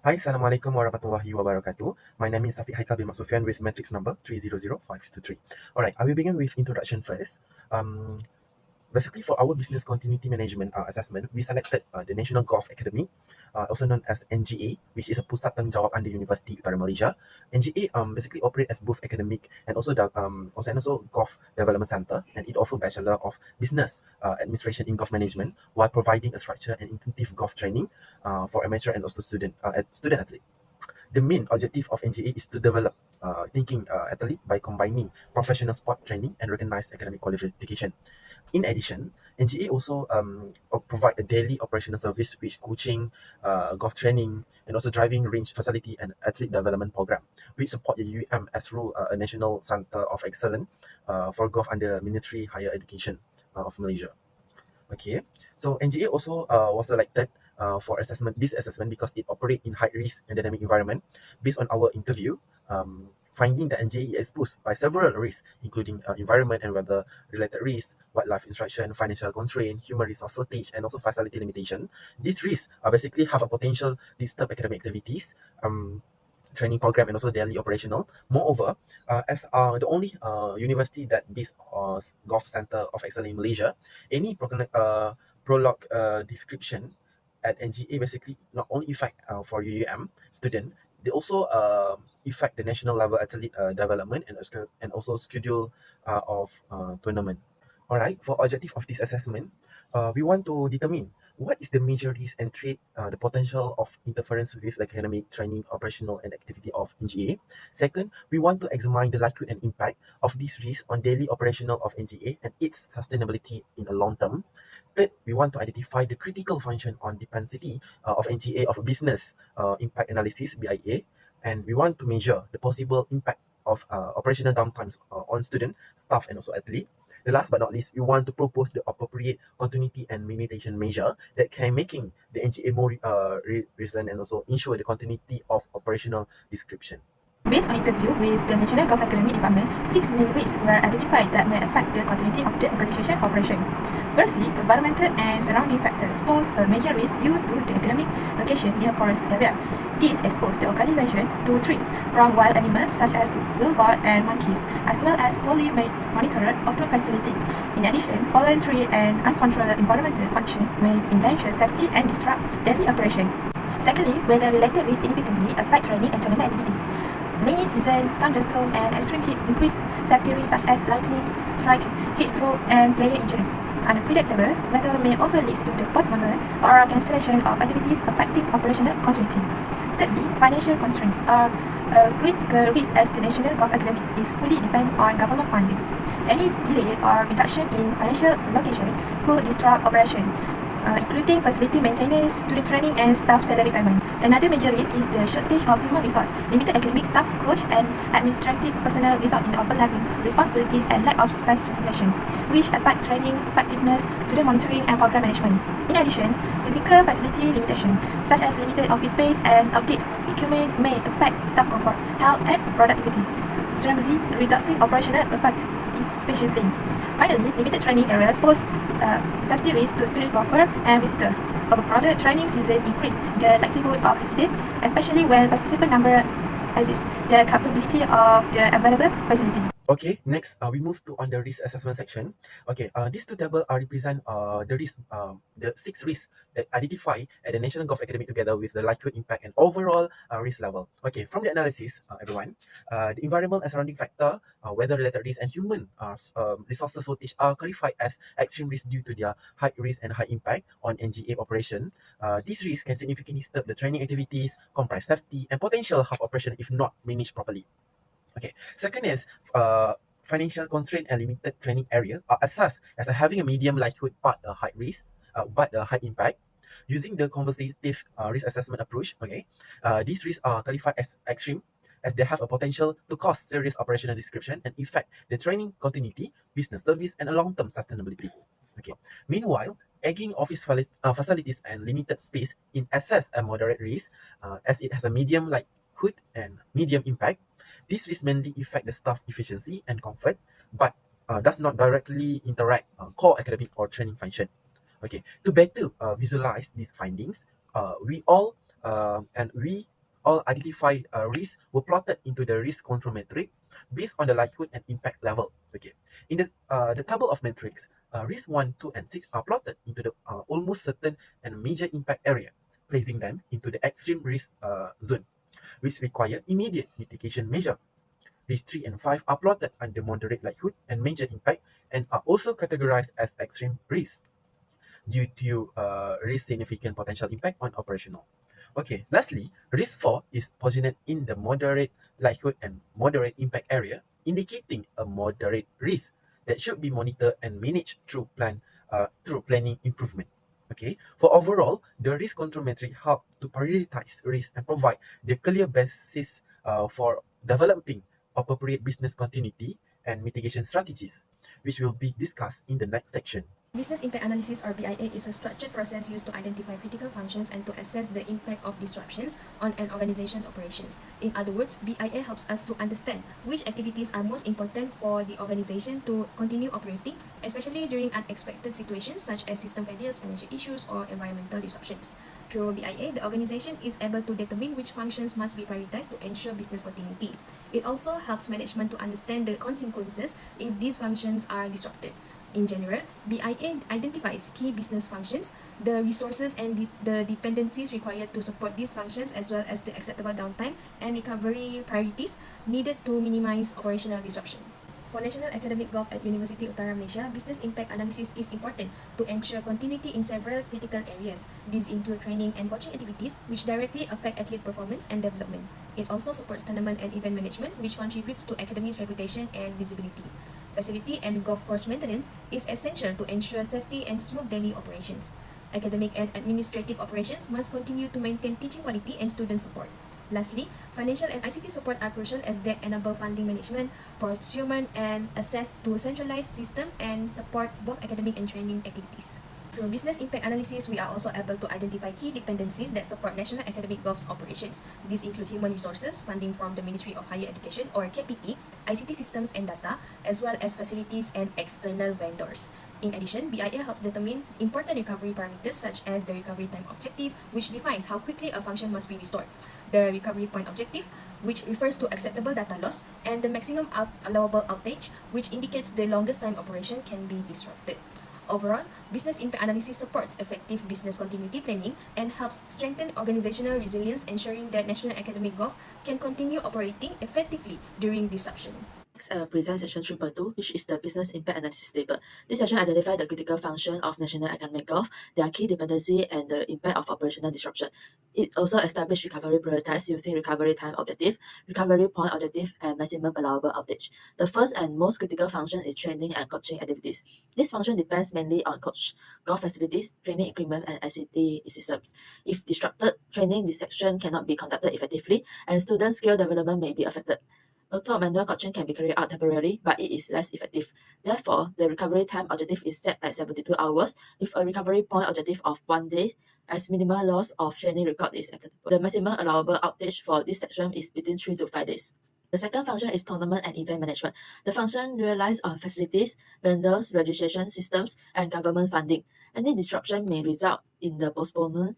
Hi, Assalamualaikum warahmatullahi wabarakatuh. My name is Tafiq Haikal bin Maksufian with matrix number 300523. Alright, I will begin with introduction first. Basically, for our business continuity management assessment, we selected the National Golf Academy, also known as NGA, which is a PUSAT TANGGUNJAWAB under Universiti Utara, Malaysia. NGA basically operate as both academic and also golf development center, and it offers Bachelor of Business Administration in Golf Management while providing a structured and intensive golf training for amateur and also student athlete. The main objective of NGA is to develop thinking athlete by combining professional sport training and recognized academic qualification. In addition, NGA also provide a daily operational service with coaching, golf training, and also driving range facility and athlete development program. We support the UM as role a national center of excellence for golf under Ministry Higher Education of Malaysia. Okay, so NGA also was selected for this assessment because it operates in high risk and dynamic environment. Based on our interview, finding that NGA is exposed by several risks, including environment and weather related risks, wildlife instruction, financial constraint, human resource shortage, and also facility limitation. These risks basically have a potential disturb academic activities, training program, and also daily operational. Moreover, as the only university that based golf center of excellence in Malaysia, any prologue description at NGA basically not only effect for UUM student, they also affect the national level athlete development and also schedule of tournament. Alright, for objective of this assessment, we want to determine what is the major risk and trait the potential of interference with the academic training, operational, and activity of NGA. Second, we want to examine the likelihood and impact of this risk on daily operational of NGA and its sustainability in the long term. Third, we want to identify the critical function on dependency of NGA of business impact analysis (BIA), and we want to measure the possible impact of operational downtimes on student, staff, and also athlete. The last but not least, we want to propose the appropriate continuity and limitation measure that can making the NGA more recent and also ensure the continuity of operational description. Based on interview with the National Golf Academy Department, 6 main risks were identified that may affect the continuity of the organization operation. Firstly, environmental and surrounding factors pose a major risk due to the academic location near forest area. This exposes the organization to threats from wild animals such as wildebeest and monkeys, as well as poorly monitored open facility. In addition, fallen tree and uncontrolled environmental conditions may endanger safety and disrupt daily operation. Secondly, weather-related risks significantly affect training and tournament activities. Rainy season, thunderstorm, and extreme heat increase safety risks such as lightning strikes, heat stroke, and player injuries. Unpredictable weather may also lead to the postponement or cancellation of activities affecting operational continuity. Thirdly, financial constraints are a critical risk as the National Golf Academy is fully dependent on government funding. Any delay or reduction in financial allocation could disrupt operation, including facility maintenance, student training, and staff salary payment. Another major risk is the shortage of human resource. Limited academic staff, coach, and administrative personnel result in overlapping responsibilities and lack of specialization, which affect training effectiveness, student monitoring, and program management. In addition, physical facility limitation, such as limited office space and outdated equipment, may affect staff comfort, health, and productivity, generally reducing operational efficiency. Finally, limited training areas pose safety risks to student golfer and visitor. Overcrowded training season increase the likelihood of accident, especially when participant number exceeds the capability of the available facility. Okay, next we move to on the risk assessment section. Okay, these two tables represent the risk, the 6 risks that identify at the National Golf Academy together with the likelihood impact and overall risk level. Okay, from the analysis, everyone, the environmental and surrounding factor, weather-related risk, and human resources shortage are classified as extreme risk due to their high risk and high impact on NGA operation. These risks can significantly disturb the training activities, compromise safety, and potential health operation if not managed properly. Okay, second is financial constraint and limited training area are assessed as having a medium likelihood but a high risk, but a high impact. Using the conservative risk assessment approach, okay, these risks are qualified as extreme as they have a potential to cause serious operational disruption and affect the training continuity, business service, and a long-term sustainability. Okay. Meanwhile, aging office facilities and limited space in assess a moderate risk, as it has a medium likelihood and medium impact. This risk mainly affect the staff efficiency and comfort, but does not directly interact core academic or training function. Okay, to better visualize these findings, we All identified risks were plotted into the risk control metric based on the likelihood and impact level. Okay, in the table of metrics, risk 1, 2, and 6 are plotted into the almost certain and major impact area, placing them into the extreme risk zone, which require immediate mitigation measure. Risk 3 and 5 are plotted under moderate likelihood and major impact and are also categorized as extreme risk due to risk significant potential impact on operational. Okay, lastly, risk 4 is positioned in the moderate likelihood and moderate impact area, indicating a moderate risk that should be monitored and managed through planning improvement. Okay, for overall, the risk control metric help to prioritize risk and provide the clear basis for developing appropriate business continuity and mitigation strategies, which will be discussed in the next section. Business impact analysis, or BIA, is a structured process used to identify critical functions and to assess the impact of disruptions on an organization's operations. In other words, BIA helps us to understand which activities are most important for the organization to continue operating, especially during unexpected situations such as system failures, financial issues, or environmental disruptions. Through BIA, the organization is able to determine which functions must be prioritized to ensure business continuity. It also helps management to understand the consequences if these functions are disrupted. In general, BIA identifies key business functions, the resources and the dependencies required to support these functions, as well as the acceptable downtime and recovery priorities needed to minimize operational disruption. For national academic golf at Universiti Utara, Malaysia, business impact analysis is important to ensure continuity in several critical areas. These include training and coaching activities, which directly affect athlete performance and development. It also supports tournament and event management, which contributes to academy's reputation and visibility. Facility and golf course maintenance is essential to ensure safety and smooth daily operations. Academic and administrative operations must continue to maintain teaching quality and student support. Lastly, financial and ICT support are crucial as they enable funding management, procurement, and access to a centralized system and support both academic and training activities. Through business impact analysis, we are also able to identify key dependencies that support national academic golf's operations. These include human resources, funding from the Ministry of Higher Education or KPE, ICT systems and data, as well as facilities and external vendors. In addition, BIA helps determine important recovery parameters such as the recovery time objective, which defines how quickly a function must be restored, the recovery point objective, which refers to acceptable data loss, and the maximum allowable outage, which indicates the longest time operation can be disrupted. Overall, business impact analysis supports effective business continuity planning and helps strengthen organizational resilience, ensuring that national academic golf can continue operating effectively during disruption. Next, present section 3.2, which is the business impact analysis table. This section identifies the critical function of national academic golf, their key dependency, and the impact of operational disruption. It also established recovery prioritized using recovery time objective, recovery point objective, and maximum allowable outage. The first and most critical function is training and coaching activities. This function depends mainly on coach, golf facilities, training equipment, and ICT systems. If disrupted, training this section cannot be conducted effectively, and student skill development may be affected. Although manual coaching can be carried out temporarily, but it is less effective. Therefore, the recovery time objective is set at 72 hours with a recovery point objective of 1 day, as minimal loss of training record is acceptable. The maximum allowable outage for this section is between 3 to 5 days. The second function is tournament and event management. The function relies on facilities, vendors, registration systems, and government funding. Any disruption may result in the postponement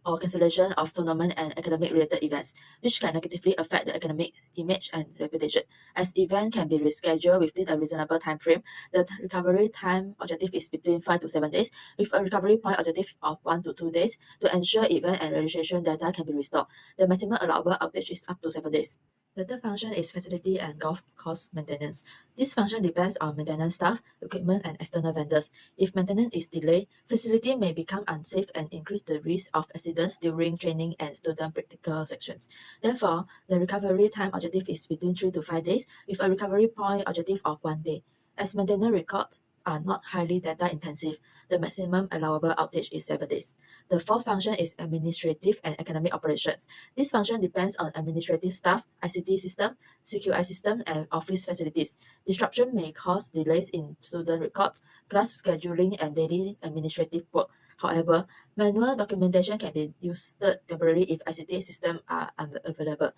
or cancellation of tournament and academic-related events, which can negatively affect the academic image and reputation. As event can be rescheduled within a reasonable time frame, the recovery time objective is between 5 to 7 days, with a recovery point objective of 1 to 2 days to ensure event and registration data can be restored. The maximum allowable outage is up to 7 days. The third function is facility and golf course maintenance. This function depends on maintenance staff, equipment, and external vendors. If maintenance is delayed, facility may become unsafe and increase the risk of accidents during training and student practical sections. Therefore, the recovery time objective is between 3 to 5 days, with a recovery point objective of 1 day. As maintenance records are not highly data intensive, the maximum allowable outage is 7 days. The fourth function is administrative and academic operations. This function depends on administrative staff, ICT system, CQI system, and office facilities. Disruption may cause delays in student records, class scheduling, and daily administrative work. However, manual documentation can be used temporarily if ICT systems are unavailable.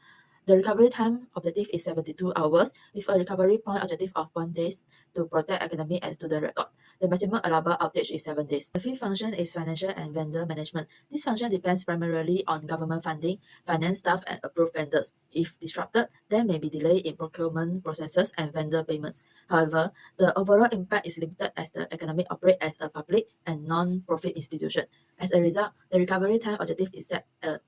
The recovery time objective is 72 hours with a recovery point objective of 1 day to protect academic and student record. The maximum allowable outage is 7 days. The fifth function is financial and vendor management. This function depends primarily on government funding, finance staff, and approved vendors. If disrupted, there may be delay in procurement processes and vendor payments. However, the overall impact is limited as the economy operates as a public and non-profit institution. As a result, the recovery time objective is set at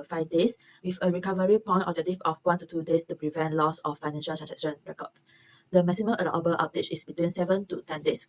5 days, with a recovery point objective of 1 to 2 days to prevent loss of financial transaction records. The maximum allowable outage is between 7 to 10 days.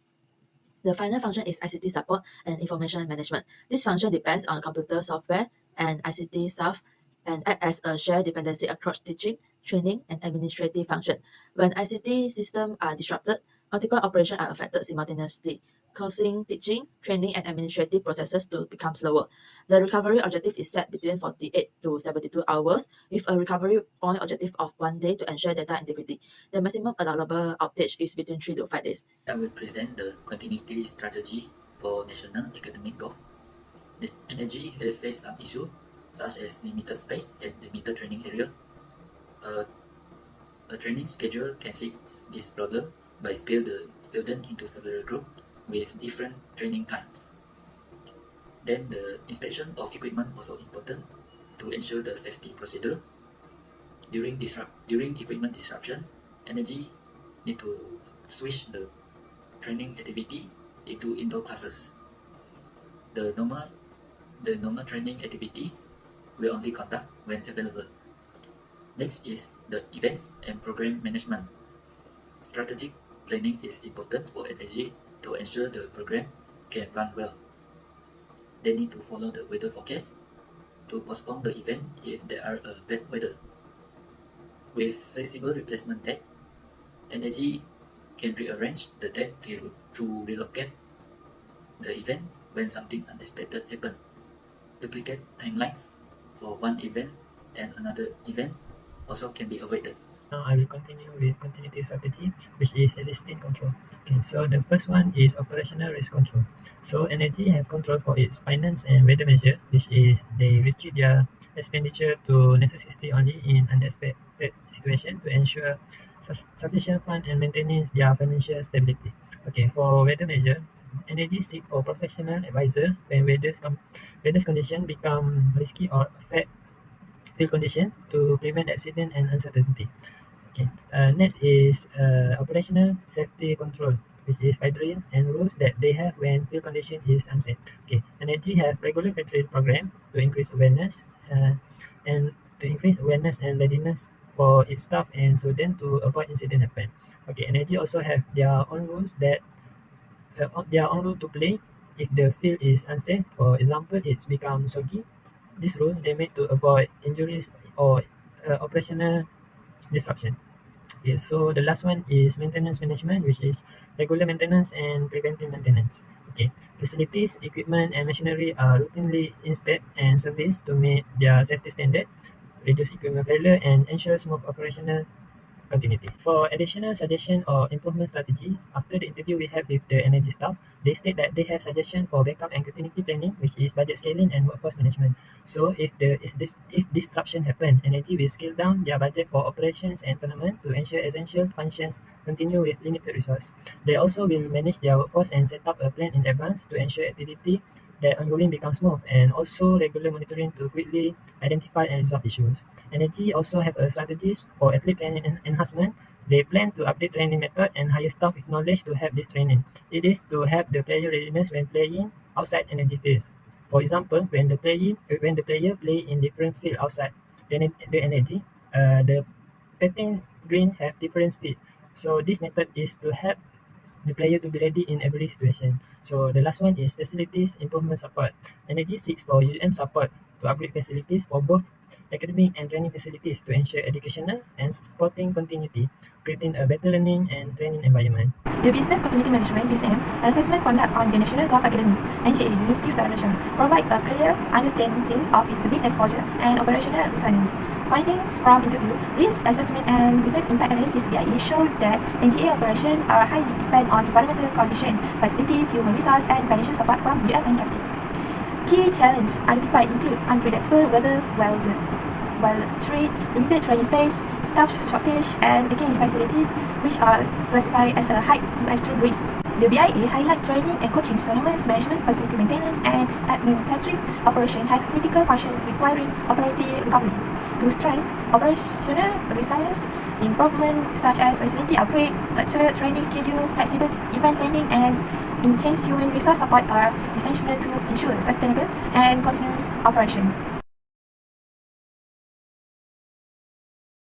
The final function is ICT support and information management. This function depends on computer software and ICT staff and act as a shared dependency across teaching, training, and administrative function. When ICT systems are disrupted, multiple operations are affected simultaneously, causing teaching, training, and administrative processes to become slower. The recovery objective is set between 48 to 72 hours, with a recovery point objective of 1 day to ensure data integrity. The maximum allowable outage is between 3 to 5 days. I will present the continuity strategy for national academic goal. The energy has faced some issues such as limited space and limited training area. A training schedule can fix this problem by split the student into several groups with different training times. Then the inspection of equipment also important to ensure the safety procedure. During equipment disruption, energy need to switch the training activity into indoor classes. The normal training activities will only conduct when available. Next is the events and program management. Strategic planning is important for energy to ensure the program can run well. They need to follow the weather forecast to postpone the event if there are bad weather. With flexible replacement date, energy can rearrange the date to relocate the event when something unexpected happens. Duplicate timelines for one event and another event also can be avoided. Now I will continue with continuity strategy, which is existing control. Okay, so the first one is operational risk control. So energy have control for its finance and weather measure, which is they restrict their expenditure to necessity only in unexpected situation to ensure sufficient fund and maintaining their financial stability. Okay, for weather measure, energy seek for professional advisor when weather's condition become risky or affect field condition to prevent accident and uncertainty. Okay. Next is operational safety control, which is criteria and rules that they have when field condition is unsafe. Okay. Energy have regular patrol program to increase awareness and readiness for its staff and students to avoid incident happen. Okay. Energy also have their own rules to play if the field is unsafe. For example, it's become soggy. This rule they made to avoid injuries or operational disruption. Okay, so the last one is maintenance management, which is regular maintenance and preventive maintenance. Okay, facilities, equipment, and machinery are routinely inspected and serviced to meet their safety standard, reduce equipment failure, and ensure smooth operational continuity. For additional suggestion or improvement strategies, after the interview we have with the energy staff, they state that they have suggestion for backup and continuity planning, which is budget scaling and workforce management. So if disruption happen, energy will scale down their budget for operations and tournament to ensure essential functions continue with limited resource. They also will manage their workforce and set up a plan in advance to ensure activity that ongoing becomes smooth, and also regular monitoring to quickly identify and resolve issues. Energy also have a strategies for athlete training and enhancement. They plan to update training method and hire staff with knowledge to help this training. It is to help the player readiness when playing outside energy fields. For example, when the player play in different field outside the energy, the patting green have different speed. So this method is to help the player to be ready in every situation. So the last one is facilities improvement support. Energy seeks for support to upgrade facilities for both academic and training facilities to ensure educational and supporting continuity, creating a better learning and training environment. The Business Continuity Management (BCM) assessment conduct on the National Golf Academy (NGA) Universiti Utara provide a clear understanding of its business model and operational reasonings. Findings from interview, risk assessment, and business impact analysis (BIA) showed that NGA operations are highly dependent on environmental conditions, facilities, human resource, and financial support from UM and capital. Key challenges identified include unpredictable weather, trade, limited training space, staff shortage, and again facilities which are classified as a high to extreme risk. The BIA highlight training and coaching tournaments, management, facility maintenance, and administrative operation has critical function requiring operative recovery. To strengthen operational resilience, improvement such as facility upgrade, structured training schedule, flexible event planning, and enhanced human resource support are essential to ensure sustainable and continuous operation.